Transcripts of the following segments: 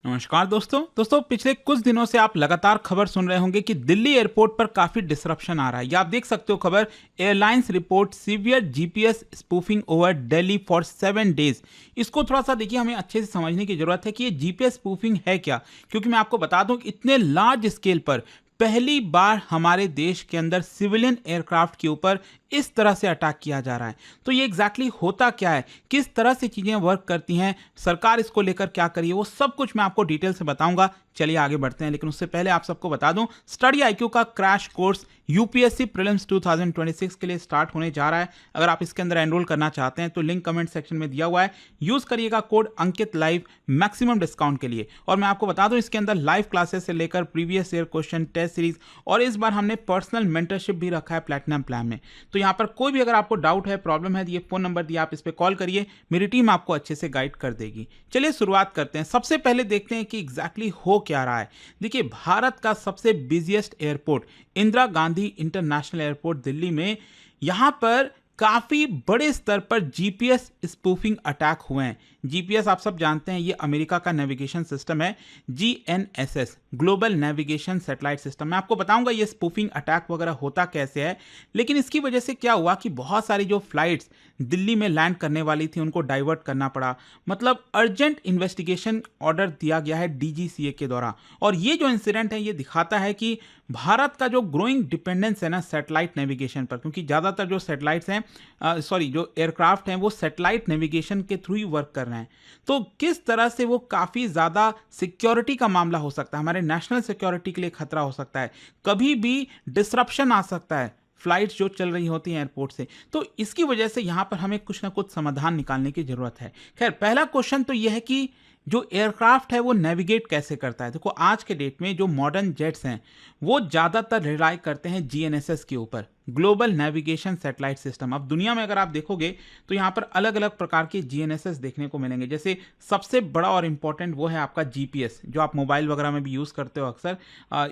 नमस्कार दोस्तों पिछले कुछ दिनों से आप लगातार खबर सुन रहे होंगे कि दिल्ली एयरपोर्ट पर काफी डिसरप्शन आ रहा है। या आप देख सकते हो खबर, airlines report severe GPS spoofing over Delhi for 7 days. इसको थोड़ा सा देखिए, हमें अच्छे से समझने की जरूरत है कि ये जीपीएस स्पूफिंग है क्या। क्योंकि मैं आपको बता दूं कि इतने लार्ज स्केल पर पहली बार हमारे देश के अंदर सिविलियन एयरक्राफ्ट के ऊपर इस तरह से अटैक किया जा रहा है। तो ये एग्जैक्टली होता क्या है, किस तरह से चीजें वर्क करती हैं, सरकार इसको लेकर क्या करिए, वो सब कुछ मैं आपको डिटेल से बताऊंगा। चलिए आगे बढ़ते हैं, लेकिन उससे पहले आप सबको बता दूं, स्टडी आईक्यू का क्रैश कोर्स यूपीएससी प्रीलिम्स 2026 के लिए स्टार्ट होने जा रहा है। अगर आप इसके अंदर एनरोल करना चाहते हैं तो लिंक कमेंट सेक्शन में दिया हुआ है। यूज करिएगा code Ankit live maximum discount के लिए। और मैं आपको बता दूं, इसके अंदर लाइव क्लासेस से लेकर previous year question test series, और इस बार हमने पर्सनल मेंटरशिप भी रखा है प्लैटिनम प्लान में। तो यहाँ पर कोई भी अगर आपको डाउट है, प्रॉब्लम है, तो ये फोन नंबर दिया, आप इस पर कॉल करिए, मेरी टीम आपको अच्छे से गाइड कर देगी। चलिए शुरुआत करते हैं। सबसे पहले देखते हैं कि एग्जैक्टली हो क्या रहा है। देखिए, भारत का सबसे busiest airport Indira Gandhi international airport Delhi में, यहां पर काफी बड़े स्तर पर जीपीएस स्पूफिंग अटैक हुए हैं। जीपीएस आप सब जानते हैं, ये अमेरिका का नेविगेशन सिस्टम है, GNSS, global navigation satellite system. मैं आपको बताऊंगा ये स्पूफिंग अटैक वगैरह होता कैसे है। लेकिन इसकी वजह से क्या हुआ कि बहुत सारी जो फ्लाइट्स दिल्ली में लैंड करने वाली थी उनको डाइवर्ट करना पड़ा। मतलब अर्जेंट इन्वेस्टिगेशन ऑर्डर दिया गया है डीजीसीए के द्वारा। और ये जो इंसिडेंट है ये दिखाता है कि भारत का जो ग्रोइंग डिपेंडेंस है ना सैटेलाइट नेविगेशन पर, क्योंकि ज़्यादातर जो सैटेलाइट्स हैं, जो एयरक्राफ्ट हैं, वो सैटेलाइट नेविगेशन के थ्रू ही वर्क कर रहे हैं। तो किस तरह से वो काफ़ी ज़्यादा सिक्योरिटी का मामला हो सकता है, हमारे नेशनल सिक्योरिटी के लिए खतरा हो सकता है, कभी भी डिसरप्शन आ सकता है फ्लाइट्स जो चल रही होती हैं एयरपोर्ट से। तो इसकी वजह से यहाँ पर हमें कुछ ना कुछ समाधान निकालने की जरूरत है। खैर, पहला क्वेश्चन तो यह है कि जो एयरक्राफ्ट है वो नेविगेट कैसे करता है। देखो, आज के डेट में जो मॉडर्न जेट्स हैं वो ज़्यादातर रिलाय करते हैं जीएनएसएस के ऊपर, ग्लोबल नेविगेशन सैटेलाइट सिस्टम। अब दुनिया में अगर आप देखोगे तो यहाँ पर अलग अलग प्रकार के जीएनएसएस देखने को मिलेंगे। जैसे सबसे बड़ा और इंपॉर्टेंट वो है आपका जीपीएस, जो आप मोबाइल वगैरह में भी यूज़ करते हो अक्सर।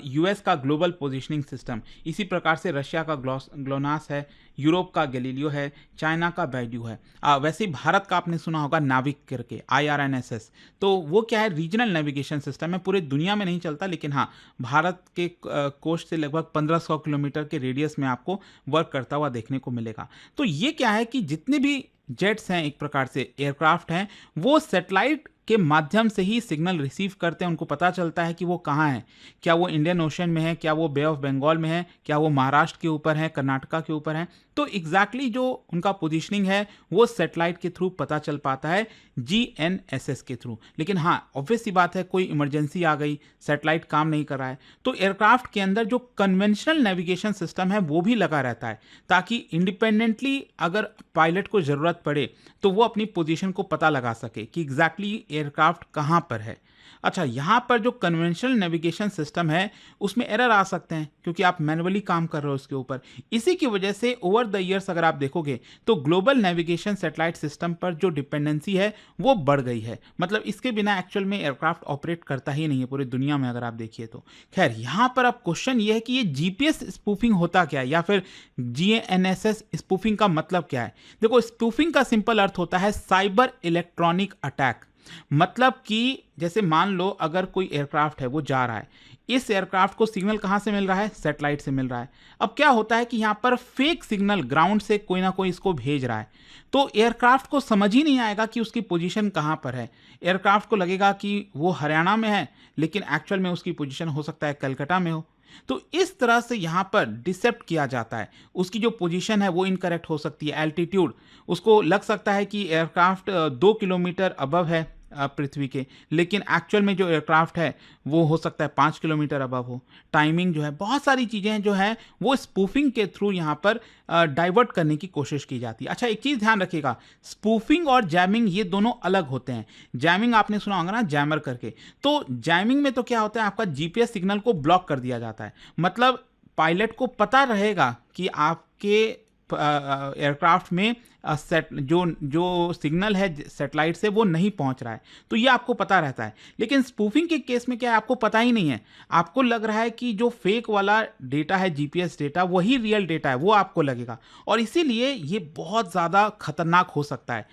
यूएस का ग्लोबल पोजिशनिंग सिस्टम, इसी प्रकार से रशिया का ग्लोनास है, यूरोप का गैलीलियो है, चाइना का बैड्यू है। वैसे ही भारत का आपने सुना होगा नाविक करके, आईआरएनएसएस। तो वो क्या है, रीजनल नेविगेशन सिस्टम है, पूरे दुनिया में नहीं चलता, लेकिन हाँ भारत के कोस्ट से लगभग 1500 किलोमीटर के रेडियस में आपको वर्क करता हुआ देखने को मिलेगा। तो ये क्या है कि जितने भी जेट्स हैं, एक प्रकार से एयरक्राफ्ट हैं, वो सैटेलाइट के माध्यम से ही सिग्नल रिसीव करते हैं। उनको पता चलता है कि वो कहाँ है, क्या वो इंडियन ओशन में है, क्या वो बे ऑफ बंगाल में है, क्या वो महाराष्ट्र के ऊपर है, कर्नाटका के ऊपर है। तो एग्जैक्टली जो उनका पोजीशनिंग है वो सैटेलाइट के थ्रू पता चल पाता है, जीएनएसएस के थ्रू। लेकिन हाँ, ऑब्वियस सी बात है, कोई इमरजेंसी आ गई, सैटेलाइट काम नहीं कर रहा है, तो एयरक्राफ्ट के अंदर जो कन्वेंशनल नेविगेशन सिस्टम है वो भी लगा रहता है, ताकि इंडिपेंडेंटली अगर पायलट को ज़रूरत पड़े तो वो अपनी पोजीशन को पता लगा सके कि एग्जैक्टली एयरक्राफ्ट कहाँ पर है। अच्छा, यहाँ पर जो कन्वेंशनल नेविगेशन सिस्टम है उसमें एरर आ सकते हैं, क्योंकि आप मैनुअली काम कर रहे हो उसके ऊपर। इसी की वजह से ओवर द ईयर्स अगर आप देखोगे तो ग्लोबल नेविगेशन सैटेलाइट सिस्टम पर जो डिपेंडेंसी है वो बढ़ गई है। मतलब इसके बिना एक्चुअल में एयरक्राफ्ट ऑपरेट करता ही नहीं है पूरी दुनिया में, अगर आप देखिए तो। खैर, यहाँ पर अब क्वेश्चन ये है कि ये जीपीएस स्पूफिंग होता क्या है, या फिर जीएनएसएस स्पूफिंग का मतलब क्या है। देखो, स्पूफिंग का सिंपल अर्थ होता है साइबर इलेक्ट्रॉनिक अटैक। मतलब कि जैसे मान लो अगर कोई एयरक्राफ्ट है वो जा रहा है, इस एयरक्राफ्ट को सिग्नल कहाँ से मिल रहा है, सैटेलाइट से मिल रहा है। अब क्या होता है कि यहाँ पर फेक सिग्नल ग्राउंड से कोई ना कोई इसको भेज रहा है, तो एयरक्राफ्ट को समझ ही नहीं आएगा कि उसकी पोजीशन कहाँ पर है। एयरक्राफ्ट को लगेगा कि वो हरियाणा में है, लेकिन एक्चुअल में उसकी पोजीशन हो सकता है कलकत्ता में हो। तो इस तरह से यहाँ पर डिसेप्ट किया जाता है। उसकी जो पोजीशन है वो इनकरेक्ट हो सकती है, एल्टीट्यूड उसको लग सकता है कि एयरक्राफ्ट 2 किलोमीटर अबव है पृथ्वी के, लेकिन एक्चुअल में जो एयरक्राफ्ट है वो हो सकता है 5 किलोमीटर अबव हो। टाइमिंग जो है, बहुत सारी चीज़ें जो है वो स्पूफिंग के थ्रू यहाँ पर डाइवर्ट करने की कोशिश की जाती है। अच्छा, एक चीज़ ध्यान रखिएगा, स्पूफिंग और जैमिंग ये दोनों अलग होते हैं। जैमिंग आपने सुना होगा ना, जैमर करके। तो जैमिंग में तो क्या होता है, आपका जीपीएस सिग्नल को ब्लॉक कर दिया जाता है। मतलब पायलट को पता रहेगा कि आपके एयरक्राफ्ट में सेट जो सिग्नल है सैटेलाइट से वो नहीं पहुंच रहा है, तो ये आपको पता रहता है। लेकिन स्पूफिंग के केस में क्या है, आपको पता ही नहीं है। आपको लग रहा है कि जो फेक वाला डेटा है, जीपीएस डेटा, वही रियल डेटा है, वो आपको लगेगा। और इसीलिए ये बहुत ज़्यादा खतरनाक हो सकता है।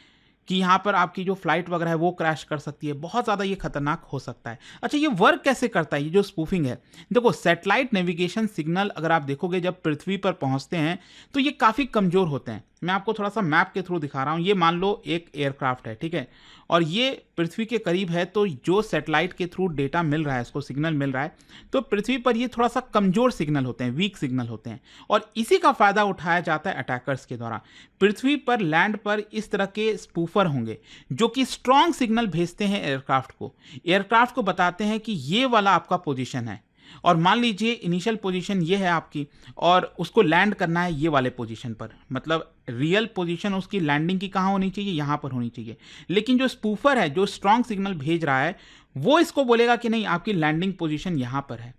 कि यहाँ पर आपकी जो फ्लाइट वगैरह है वो क्रैश कर सकती है, बहुत ज़्यादा ये खतरनाक हो सकता है। अच्छा, ये वर्क कैसे करता है, ये जो स्पूफिंग है? देखो, सैटेलाइट नेविगेशन सिग्नल अगर आप देखोगे जब पृथ्वी पर पहुँचते हैं तो ये काफ़ी कमज़ोर होते हैं। मैं आपको थोड़ा सा मैप के थ्रू दिखा रहा हूँ। ये मान लो एक एयरक्राफ्ट है, ठीक है, और ये पृथ्वी के करीब है, तो जो सैटेलाइट के थ्रू डेटा मिल रहा है, इसको सिग्नल मिल रहा है, तो पृथ्वी पर ये थोड़ा सा कमज़ोर सिग्नल होते हैं, वीक सिग्नल होते हैं, और इसी का फ़ायदा उठाया जाता है अटैकर्स के द्वारा। पृथ्वी पर लैंड पर इस तरह के स्पूफर होंगे जो कि स्ट्रॉन्ग सिग्नल भेजते हैं एयरक्राफ्ट को बताते हैं कि ये वाला आपका पोजीशन है, और मान लीजिए इनिशियल पोजीशन ये है आपकी, और उसको लैंड करना है ये वाले पोजीशन पर, मतलब रियल पोजीशन उसकी लैंडिंग की कहाँ होनी चाहिए, यहाँ पर होनी चाहिए। लेकिन जो स्पूफर है, जो स्ट्रॉन्ग सिग्नल भेज रहा है, वो इसको बोलेगा कि नहीं, आपकी लैंडिंग पोजीशन यहाँ पर है,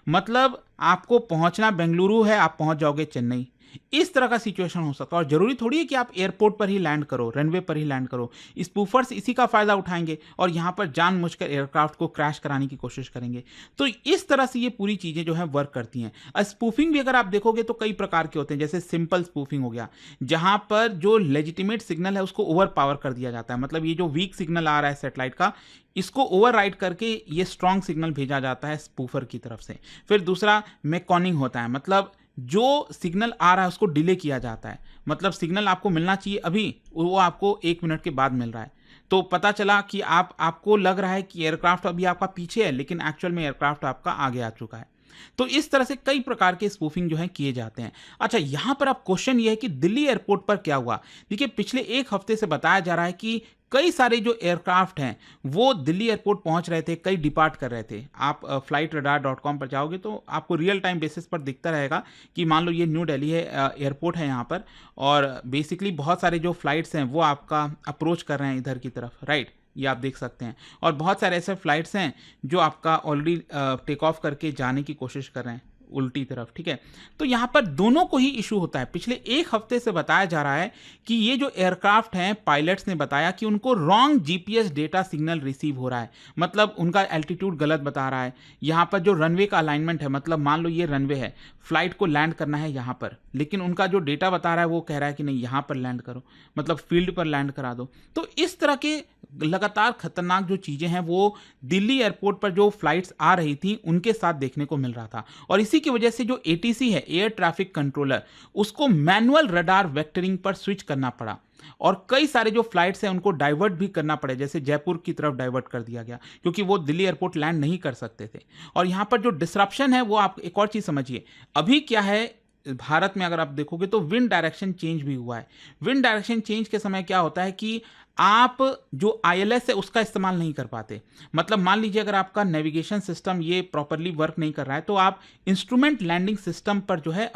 मतलब आपको पहुँचना बेंगलुरु है, आप पहुँच जाओगे चेन्नई। इस तरह का सिचुएशन हो सकता है, और जरूरी थोड़ी है कि आप एयरपोर्ट पर ही लैंड करो, रनवे पर ही लैंड करो। स्पूफर्स इसी का फायदा उठाएंगे और यहाँ पर जानबूझकर एयरक्राफ्ट को क्रैश कराने की कोशिश करेंगे। तो इस तरह से ये पूरी चीजें जो है वर्क करती हैं। स्पूफिंग भी अगर आप देखोगे तो कई प्रकार के होते हैं, जैसे सिंपल स्पूफिंग हो गया, जहां पर जो लेजिटिमेट सिग्नल है उसको ओवर पावर कर दिया जाता है, मतलब ये जो वीक सिग्नल आ रहा है सैटेलाइट का, इसको ओवरराइड करके ये स्ट्रॉन्ग सिग्नल भेजा जाता है स्पूफर की तरफ से। फिर दूसरा मैकॉनिंग होता है, मतलब जो सिग्नल आ रहा है उसको डिले किया जाता है, मतलब सिग्नल आपको मिलना चाहिए अभी, वो आपको 1 मिनट के बाद मिल रहा है। तो पता चला कि आपको लग रहा है कि एयरक्राफ्ट अभी आपका पीछे है, लेकिन एक्चुअल में एयरक्राफ्ट आपका आगे आ चुका है। तो इस तरह से कई प्रकार के स्पूफिंग जो है किए जाते हैं। अच्छा, यहां पर अब क्वेश्चन ये है कि दिल्ली एयरपोर्ट पर क्या हुआ? देखिए, पिछले 1 हफ्ते से बताया जा रहा है कि कई सारे जो एयरक्राफ्ट हैं वो दिल्ली एयरपोर्ट पहुंच रहे थे, कई डिपार्ट कर रहे थे। आप flightradar.com पर जाओगे तो आपको रियल टाइम बेसिस पर दिखता रहेगा कि मान लो ये न्यू दिल्ली है, एयरपोर्ट है यहाँ पर, और बेसिकली बहुत सारे जो फ्लाइट्स हैं वो आपका अप्रोच कर रहे हैं इधर की तरफ, राइट, ये आप देख सकते हैं। और बहुत सारे ऐसे फ्लाइट्स हैं जो आपका ऑलरेडी टेक ऑफ करके जाने की कोशिश कर रहे हैं उल्टी तरफ, ठीक है। तो यहाँ पर दोनों को ही इशू होता है। पिछले 1 हफ्ते से बताया जा रहा है कि ये जो एयरक्राफ्ट हैं, पायलट्स ने बताया कि उनको wrong GPS data signal receive हो रहा है, मतलब उनका एल्टीट्यूड गलत बता रहा है। यहाँ पर जो रनवे का अलाइनमेंट है, मतलब मान लो ये रनवे है, फ्लाइट को लैंड करना है यहाँ पर, लेकिन उनका जो डेटा बता रहा है वो कह रहा है कि नहीं, यहाँ पर लैंड करो, मतलब फील्ड पर लैंड करा दो। तो इस तरह के लगातार खतरनाक जो चीज़ें हैं वो दिल्ली एयरपोर्ट पर जो फ्लाइट्स आ रही थी उनके साथ देखने को मिल रहा था, और इसी की वजह से जो एटीसी है, एयर ट्रैफिक कंट्रोलर, उसको मैनुअल रडार वेक्टरिंग पर स्विच करना पड़ा, और कई सारे जो फ्लाइट्स हैं उनको डाइवर्ट भी करना पड़े, जैसे जयपुर की तरफ डाइवर्ट कर दिया गया क्योंकि वो दिल्ली एयरपोर्ट लैंड नहीं कर सकते थे। और यहाँ पर जो डिसरप्शन है वो, आप एक और चीज़ समझिए, अभी क्या है भारत में अगर आप देखोगे तो विंड डायरेक्शन चेंज भी हुआ है। विंड डायरेक्शन चेंज के समय क्या होता है कि आप जो आईएलएस है उसका इस्तेमाल नहीं कर पाते, मतलब मान लीजिए अगर आपका नेविगेशन सिस्टम ये प्रॉपरली वर्क नहीं कर रहा है तो आप इंस्ट्रूमेंट लैंडिंग सिस्टम पर जो है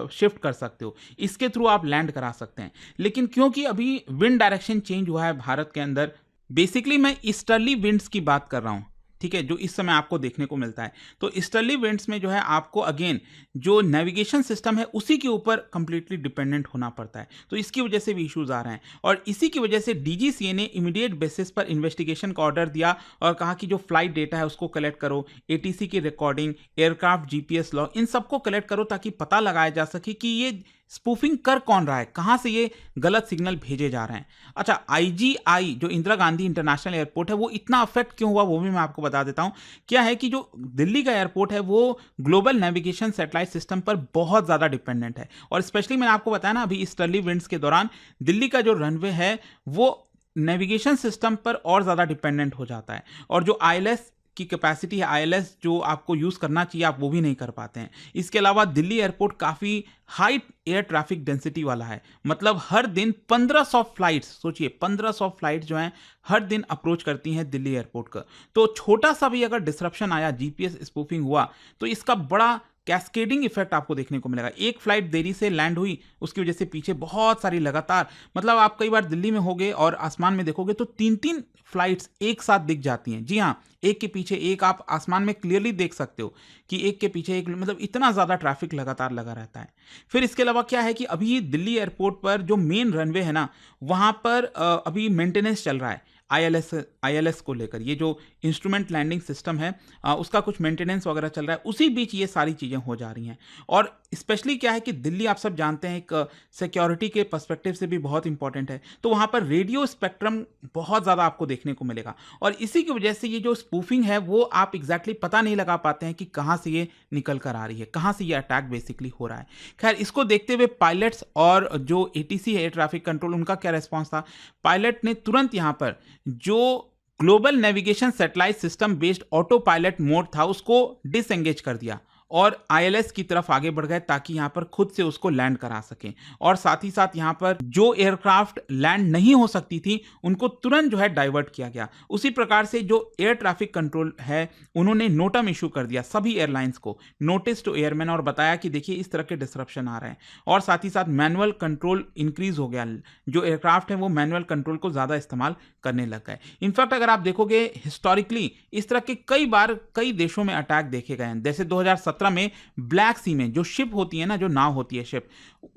शिफ्ट कर सकते हो, इसके थ्रू आप लैंड करा सकते हैं। लेकिन क्योंकि अभी विंड डायरेक्शन चेंज हुआ है भारत के अंदर, बेसिकली मैं ईस्टर्ली विंड्स की बात कर रहा हूँ, ठीक है, जो इस समय आपको देखने को मिलता है। तो ईस्टर्ली विंड्स में जो है आपको अगेन जो नेविगेशन सिस्टम है उसी के ऊपर कंप्लीटली डिपेंडेंट होना पड़ता है, तो इसकी वजह से भी इश्यूज आ रहे हैं। और इसी की वजह से डीजीसीए ने इमीडिएट बेसिस पर इन्वेस्टिगेशन का ऑर्डर दिया और कहा कि जो फ्लाइट डेटा है उसको कलेक्ट करो, एटीसी की रिकॉर्डिंग, एयरक्राफ्ट जीपीएस लॉग, इन सबको कलेक्ट करो ताकि पता लगाया जा सके कि ये स्पूफिंग कर कौन रहा है, कहां से ये गलत सिग्नल भेजे जा रहे हैं। अच्छा, आईजीआई जो इंदिरा गांधी इंटरनेशनल एयरपोर्ट है वो इतना अफेक्ट क्यों हुआ वो भी मैं आपको बता देता हूं। क्या है कि जो दिल्ली का एयरपोर्ट है वो ग्लोबल नेविगेशन सैटेलाइट सिस्टम पर बहुत ज़्यादा डिपेंडेंट है, और स्पेशली मैंने आपको बताया ना अभी ईस्टर्ली विंड्स के दौरान दिल्ली का जो रनवे है वो नेविगेशन सिस्टम पर और ज़्यादा डिपेंडेंट हो जाता है, और जो आईएलएस की कैपेसिटी है, आईएलएस जो आपको यूज़ करना चाहिए आप वो भी नहीं कर पाते हैं। इसके अलावा दिल्ली एयरपोर्ट काफ़ी हाई एयर ट्रैफिक डेंसिटी वाला है, मतलब हर दिन 1500 फ्लाइट्स, सोचिए 1500 फ्लाइट्स जो हैं हर दिन अप्रोच करती हैं दिल्ली एयरपोर्ट का। तो छोटा सा भी अगर डिसरप्शन आया, जीपीएस स्पूफिंग हुआ, तो इसका बड़ा कैस्केडिंग इफेक्ट आपको देखने को मिलेगा। एक फ्लाइट देरी से लैंड हुई, उसकी वजह से पीछे बहुत सारी लगातार, मतलब आप कई बार दिल्ली में होगे और आसमान में देखोगे तो 3-3 फ्लाइट्स एक साथ दिख जाती हैं। जी हाँ, एक के पीछे एक आप आसमान में क्लियरली देख सकते हो कि एक के पीछे एक, मतलब इतना ज़्यादा ट्रैफिक लगातार लगा रहता है। फिर इसके अलावा क्या है कि अभी दिल्ली एयरपोर्ट पर जो मेन रनवे है ना, वहाँ पर अभी मेंटेनेंस चल रहा है। आईएलएस को लेकर, ये जो इंस्ट्रूमेंट लैंडिंग सिस्टम है उसका कुछ मेंटेनेंस वगैरह चल रहा है, उसी बीच ये सारी चीज़ें हो जा रही हैं। और स्पेशली क्या है कि दिल्ली आप सब जानते हैं एक सिक्योरिटी के पर्सपेक्टिव से भी बहुत इंपॉर्टेंट है, तो वहाँ पर रेडियो स्पेक्ट्रम बहुत ज़्यादा आपको देखने को मिलेगा, और इसी की वजह से ये जो स्पूफिंग है वो आप एग्जैक्टली पता नहीं लगा पाते हैं कि कहाँ से ये निकल कर आ रही है, कहाँ से ये अटैक बेसिकली हो रहा है। खैर, इसको देखते हुए पायलट्स और जो एटीसी है, एयर ट्रैफिक कंट्रोल, उनका क्या रिस्पॉन्स था। पायलट ने तुरंत यहाँ पर जो global navigation satellite system based auto pilot mode था उसको डिसएंगेज कर दिया और आईएलएस की तरफ आगे बढ़ गए ताकि यहां पर खुद से उसको लैंड करा सकें। और साथ ही साथ यहां पर जो एयरक्राफ्ट लैंड नहीं हो सकती थी उनको तुरंत जो है डाइवर्ट किया गया। उसी प्रकार से जो एयर ट्रैफिक कंट्रोल है उन्होंने नोटम इशू कर दिया सभी एयरलाइंस को, नोटिस टू एयरमैन, और बताया कि देखिए इस तरह के डिसरप्शन आ रहे हैं। और साथ ही साथ मैनुअल कंट्रोल इंक्रीज हो गया, जो एयरक्राफ्ट है वो मैनुअल कंट्रोल को ज्यादा इस्तेमाल करने लग गए। इनफैक्ट अगर आप देखोगे हिस्टोरिकली इस तरह के कई बार कई देशों में अटैक देखे गए हैं। जैसे 2017 में ब्लैक सी में जो शिप होती है ना, जो नाव होती है शिप,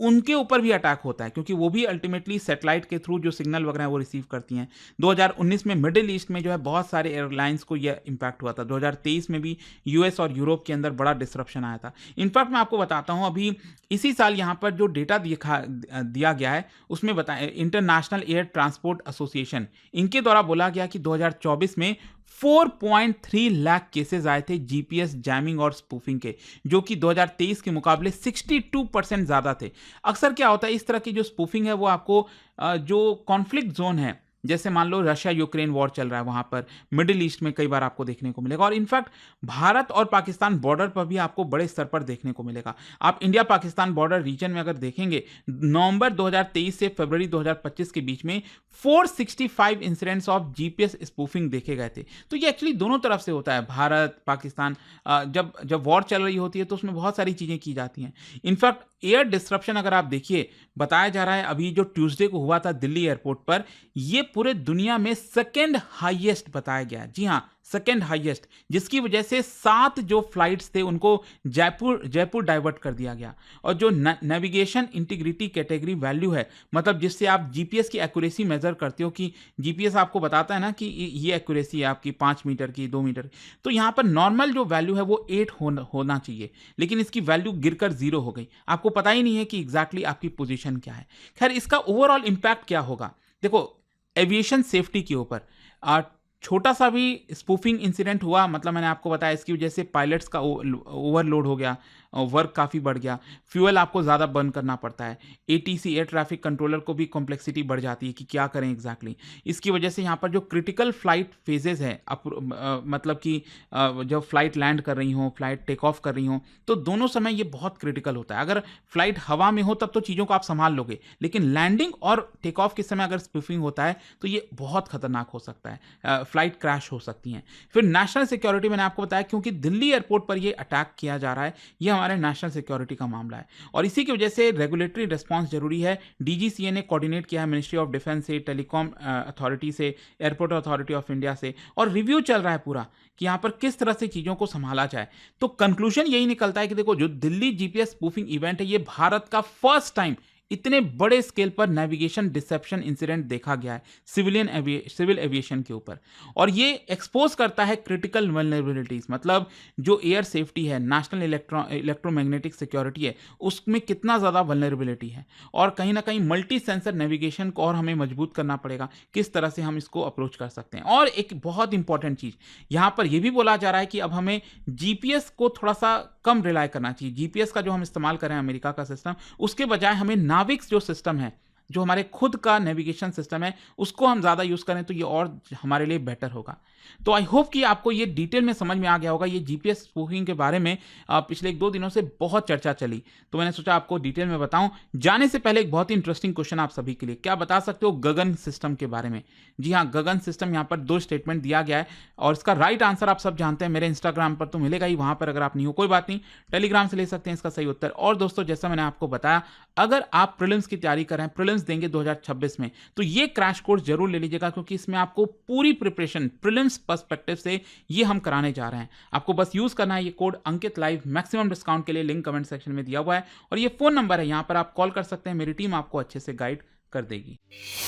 उनके ऊपर भी अटैक होता है क्योंकि वो भी अल्टीमेटली सैटेलाइट के थ्रू जो सिग्नल वगैरह है वो रिसीव करती हैं। 2019 में मिडिल ईस्ट में जो है बहुत सारे एयरलाइंस को यह इंपैक्ट हुआ था। 2023 में भी यूएस और यूरोप के अंदर बड़ा डिसरप्शन आया था। इनफैक्ट मैं आपको बताता हूं, अभी इसी साल यहां पर जो डेटा दिया गया है उसमें बताया, इंटरनेशनल एयर ट्रांसपोर्ट एसोसिएशन, इनके द्वारा बोला गया कि 2024 में 4.3 लाख केसेस आए थे जीपीएस जैमिंग और स्पूफिंग के, जो कि 2023 के मुकाबले 62% ज्यादा थे। अक्सर क्या होता है, इस तरह की जो स्पूफिंग है वो आपको जो कॉन्फ्लिक्ट जोन है, जैसे मान लो रशिया यूक्रेन वॉर चल रहा है, वहां पर मिडिल ईस्ट में कई बार आपको देखने को मिलेगा। और इनफैक्ट भारत और पाकिस्तान बॉर्डर पर भी आपको बड़े स्तर पर देखने को मिलेगा। आप इंडिया पाकिस्तान बॉर्डर रीजन में अगर देखेंगे, नवंबर 2023 से फरवरी 2025 के बीच में 465 इंसिडेंट्स ऑफ जीपीएस स्पूफिंग देखे गए थे। तो ये एक्चुअली दोनों तरफ से होता है, भारत पाकिस्तान, जब जब वॉर चल रही होती है तो उसमें बहुत सारी चीजें की जाती हैं। इनफैक्ट एयर डिस्ट्रप्शन अगर आप देखिए, बताया जा रहा है अभी जो ट्यूसडे को हुआ था दिल्ली एयरपोर्ट पर, ये पूरे दुनिया में सेकेंड हाईएस्ट बताया गया। जी हाँ, सेकेंड हाईएस्ट, जिसकी वजह से 7 जो फ्लाइट्स थे उनको जयपुर डाइवर्ट कर दिया गया। और जो नेविगेशन इंटीग्रिटी कैटेगरी वैल्यू है, मतलब जिससे आप जीपीएस की एक्यूरेसी मेजर करते हो, कि जीपीएस आपको बताता है ना कि ये एक्यूरेसी है आपकी 5 मीटर की, 2 मीटर की, तो यहां पर नॉर्मल जो वैल्यू है वो 8 होना चाहिए, लेकिन इसकी वैल्यू गिरकर 0 हो गई। आपको पता ही नहीं है कि एग्जैक्टली आपकी पोजीशन क्या है। खैर, इसका ओवरऑल इंपैक्ट क्या होगा, देखो एविएशन सेफ्टी के ऊपर छोटा सा भी स्पूफिंग इंसिडेंट हुआ, मतलब मैंने आपको बताया इसकी वजह से पायलट्स का ओवरलोड हो गया, वर्क काफ़ी बढ़ गया, फ्यूल आपको ज़्यादा बर्न करना पड़ता है, एटीसी एयर ट्रैफिक कंट्रोलर को भी कॉम्प्लेक्सिटी बढ़ जाती है कि क्या करें एग्जैक्टली। इसकी वजह से यहाँ पर जो क्रिटिकल फ्लाइट फेजेस है, मतलब कि जब फ्लाइट लैंड कर रही हो, फ्लाइट टेक ऑफ कर रही हो, तो दोनों समय ये बहुत क्रिटिकल होता है। अगर फ्लाइट हवा में हो तब तो चीज़ों को आप संभाल लोगे, लेकिन लैंडिंग और टेक ऑफ के समय अगर स्पूफिंग होता है तो ये बहुत खतरनाक हो सकता है, फ्लाइट क्रैश हो सकती हैं। फिर नेशनल सिक्योरिटी, मैंने आपको बताया क्योंकि दिल्ली एयरपोर्ट पर ये अटैक किया जा रहा है, ये हमारे नेशनल सिक्योरिटी का मामला है, और इसी की वजह से रेगुलेटरी रिस्पांस जरूरी है। डीजीसीए ने कोऑर्डिनेट किया है मिनिस्ट्री ऑफ डिफेंस से, टेलीकॉम अथॉरिटी से, एयरपोर्ट अथॉरिटी ऑफ इंडिया से, और रिव्यू चल रहा है पूरा कि यहां पर किस तरह से चीजों को संभाला जाए। तो कंक्लूजन यही निकलता है कि देखो, जो दिल्ली जीपीएस स्पूफिंग इवेंट है, ये भारत का फर्स्ट टाइम इतने बड़े स्केल पर नेविगेशन डिसेप्शन इंसिडेंट देखा गया है सिविल एविएशन के ऊपर, और ये एक्सपोज करता है क्रिटिकल वल्नरेबिलिटीज, मतलब जो एयर सेफ्टी है, नेशनल इलेक्ट्रोमैग्नेटिक सिक्योरिटी है, उसमें कितना ज़्यादा वल्नरेबिलिटी है। और कहीं ना कहीं मल्टी सेंसर नेविगेशन को और हमें मजबूत करना पड़ेगा, किस तरह से हम इसको अप्रोच कर सकते हैं। और एक बहुत इंपॉर्टेंट चीज़ यहाँ पर यह भी बोला जा रहा है कि अब हमें जीपीएस को थोड़ा सा कम रिलाय करना चाहिए। जीपीएस का जो हम इस्तेमाल करें अमेरिका का सिस्टम, उसके बजाय हमें नाविक्स जो सिस्टम है, जो हमारे खुद का नेविगेशन सिस्टम है, उसको हम ज़्यादा यूज़ करें तो ये और हमारे लिए बेटर होगा। तो आई होप कि आपको ये डिटेल में समझ में आ गया होगा। ये जीपीएस स्पूफिंग के बारे में पिछले 1-2 दिनों से बहुत चर्चा चली, तो मैंने सोचा आपको डिटेल में बताऊं। जाने से पहले एक बहुत ही इंटरेस्टिंग क्वेश्चन आप सभी के लिए, क्या बता सकते हो गगन सिस्टम के बारे में? जी हाँ, गगन सिस्टम, यहाँ पर 2 स्टेटमेंट दिया गया है और इसका राइट आंसर आप सब जानते हैं। मेरे इंस्टाग्राम पर तो मिलेगा ही, वहां पर अगर आप नहीं हो कोई बात नहीं, टेलीग्राम से ले सकते हैं इसका सही उत्तर। और दोस्तों, जैसा मैंने आपको बताया, अगर आप प्रीलिम्स की तैयारी कर रहे हैं, प्रीलिम्स देंगे 2026 में, तो ये क्रैश कोर्स जरूर ले लीजिएगा, क्योंकि इसमें आपको पूरी प्रिपरेशन प्रीलिम्स पर्सपेक्टिव से ये हम कराने जा रहे हैं। आपको बस यूज करना है ये code Ankit live, maximum discount के लिए लिंक कमेंट सेक्शन में दिया हुआ है, और ये फोन नंबर है, यहां पर आप कॉल कर सकते हैं, मेरी टीम आपको अच्छे से गाइड कर देगी।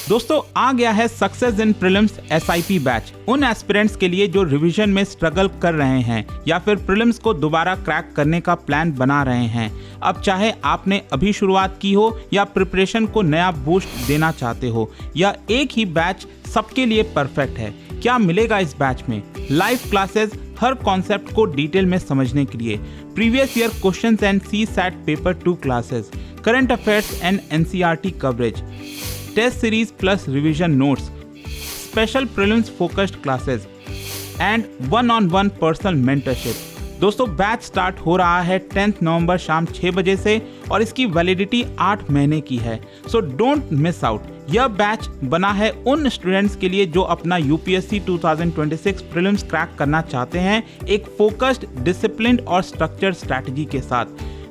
दोस्तों आ गया है success in prelims SIP batch उन एस्पिरेंट्स के लिए जो रिवीजन में स्ट्रगल कर रहे हैं या फिर प्रीलिम्स को दोबारा क्रैक करने का प्लान बना रहे हैं। अब चाहे आपने अभी शुरुआत की हो या प्रिपरेशन को नया बूस्ट देना चाहते हो, या एक ही बैच सबके लिए परफेक्ट है। क्या मिलेगा इस बैच में? लाइव क्लासेस हर कॉन्सेप्ट को डिटेल में समझने के लिए, previous year questions and CSAT paper 2 classes, current affairs and NCERT coverage, test series plus revision notes, special prelims focused classes and 1-on-1 personal mentorship. दोस्तों बैच स्टार्ट हो रहा है 10 नवंबर शाम 6 बजे से और इसकी वैलिडिटी 8 महीने की है। So don't miss out. यह बैच बना है उन स्टूडेंट्स के लिए जो अपना UPSC 2026 प्रीलिम्स क्रैक करना चाहते हैं, एक फोकस्ड, डिसिप्लिन्ड और स्ट्रक्चर्ड स्ट्रैटेजी के साथ।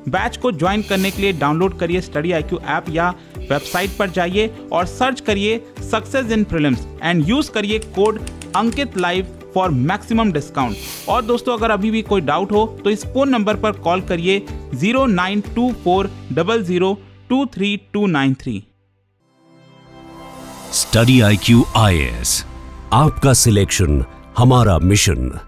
बैच को ज्वाइन करने के लिए डाउनलोड करिए स्टडी IQ ऐप या वेबसाइट पर जाइए और सर्च करिए success in prelims and use करिए code Ankit live for maximum discount. और दोस्तों अगर अभी भी कोई डाउट हो तो इस फोन नंबर पर कॉल करिए 092400239293। स्टडी IQ IAS, आपका सिलेक्शन हमारा मिशन।